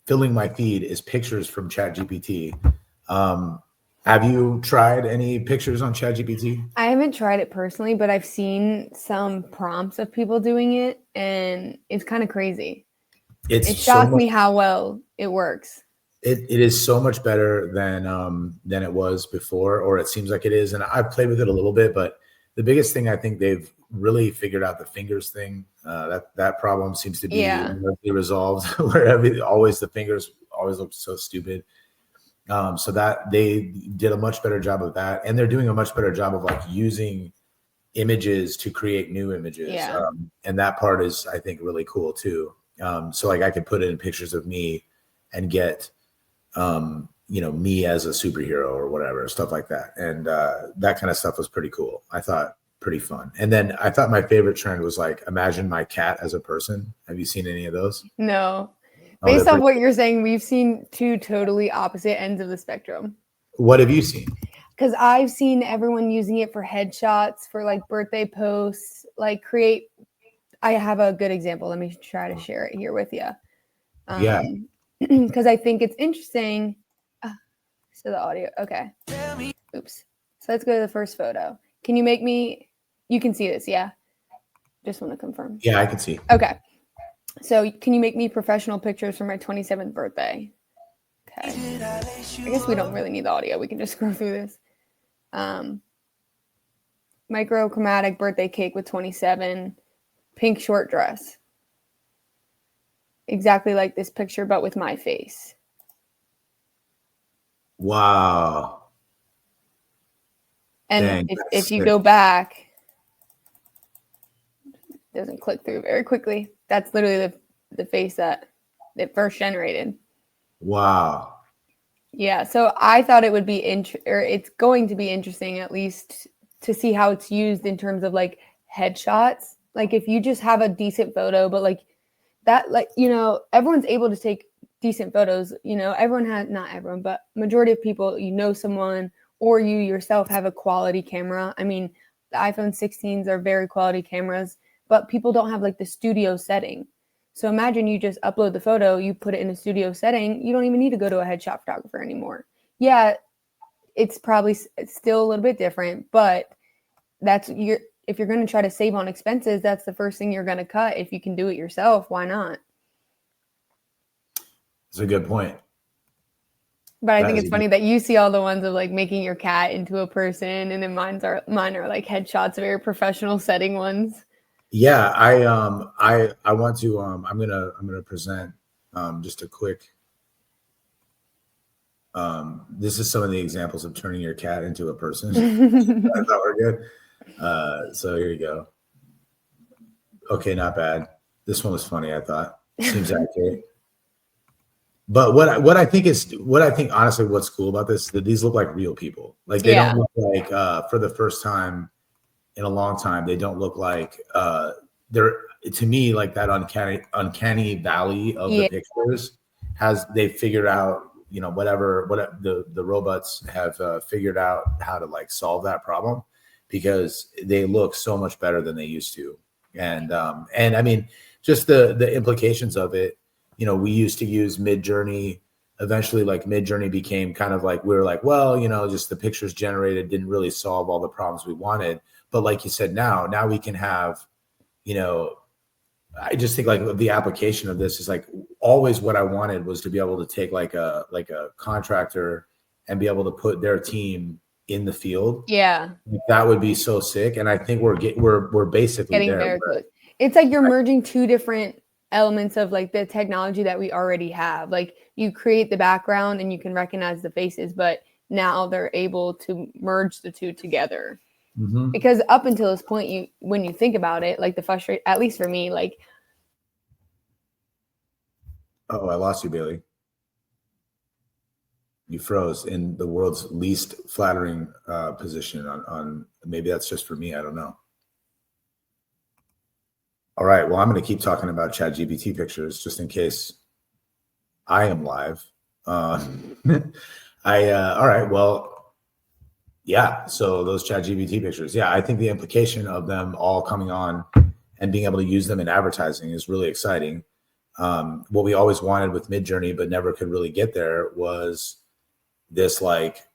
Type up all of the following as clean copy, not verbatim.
filling my feed is pictures from ChatGPT. Have you tried any pictures on ChatGPT? I haven't tried it personally, but I've seen some prompts of people doing it, and it's kind of crazy. It shocked me how well it works. It is so much better than it was before, or it seems like it is. And I've played with it a little bit, but the biggest thing I think they've really figured out the fingers thing. That problem seems to be resolved, where always the fingers always look so stupid. So that they did a much better job of that, and they're doing a much better job of like using images to create new images. Yeah. And that part is, I think, really cool too. So like I could put in pictures of me and get me as a superhero or whatever, stuff like that. And that kind of stuff was pretty cool. I thought pretty fun. And then I thought my favorite trend was like, imagine my cat as a person. Have you seen any of those? No. Based off what you're saying, we've seen two totally opposite ends of the spectrum. What have you seen? Because I've seen everyone using it for headshots, for like birthday posts, like I have a good example. Let me try to share it here with you. Yeah. Because I think it's interesting. So the audio, okay. Oops. So let's go to the first photo. Can you make me, you can see this, yeah? Just want to confirm. Yeah, I can see. Okay. So can you make me professional pictures for my 27th birthday? Okay. I guess we don't really need the audio. We can just scroll through this. Microchromatic birthday cake with 27, pink short dress. Exactly like this picture, but with my face. Wow. And if you go back, it doesn't click through very quickly. That's literally the face that it first generated. Wow. Yeah, so I thought it would be it's going to be interesting, at least to see how it's used in terms of like headshots. Like if you just have a decent photo, but like that, like, everyone's able to take decent photos. Everyone has, not everyone, but majority of people, someone or you yourself have a quality camera. I mean, the iPhone 16s are very quality cameras, but people don't have like the studio setting. So imagine you just upload the photo, you put it in a studio setting. You don't even need to go to a headshot photographer anymore. Yeah, it's probably still a little bit different, but if you're going to try to save on expenses, that's the first thing you're going to cut. If you can do it yourself, why not? That's a good point. But I think it's funny that you see all the ones of like making your cat into a person, and then mine are like headshots, very professional setting ones. Yeah, I want to I'm gonna present just a quick this is some of the examples of turning your cat into a person. I thought we're good. So here you go. Okay, not bad. This one was funny, I thought. Seems accurate. But what I think honestly what's cool about this is that these look like real people. Like they don't look like for the first time in a long time, they don't look like they're, to me, like that uncanny valley of the pictures they figured out, whatever the robots have figured out how to like solve that problem, because they look so much better than they used to. And I mean, just the implications of it, we used to use Midjourney. Eventually, like Midjourney became kind of like, we were like, well, just the pictures generated didn't really solve all the problems we wanted. But like you said, now we can have, I just think like the application of this is like always what I wanted was to be able to take like a contractor and be able to put their team in the field. Yeah, that would be so sick. And I think we're basically getting there. Very close. It's like you're merging two different elements of like the technology that we already have. Like you create the background and you can recognize the faces, but now they're able to merge the two together. Mm-hmm. Because up until this point, when you think about it, like the frustration, at least for me, like. Oh, I lost you, Bailey. You froze in the world's least flattering position on maybe that's just for me. I don't know. All right. Well, I'm going to keep talking about ChatGPT pictures just in case I am live. All right. Well, yeah. So those ChatGPT pictures. Yeah. I think the implication of them all coming on and being able to use them in advertising is really exciting. What we always wanted with Midjourney, but never could really get there, was this like,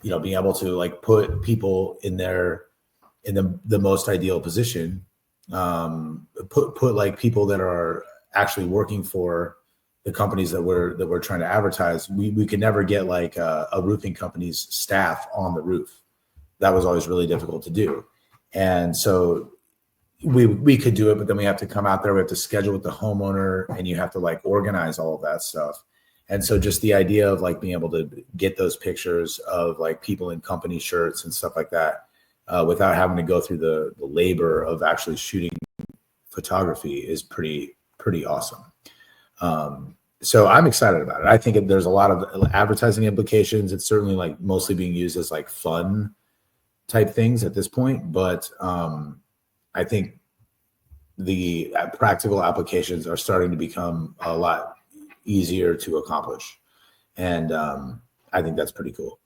being able to like put people in the most ideal position, put like people that are actually working for the companies that we're trying to advertise. We could never get like a roofing company's staff on the roof. That was always really difficult to do. And so we could do it, but then we have to come out there, we have to schedule with the homeowner, and you have to like organize all of that stuff. And so just the idea of like being able to get those pictures of like people in company shirts and stuff like that, without having to go through the labor of actually shooting photography, is pretty awesome. So I'm excited about it. I think there's a lot of advertising implications. It's certainly like mostly being used as like fun type things at this point, but I think the practical applications are starting to become a lot easier to accomplish. And I think that's pretty cool.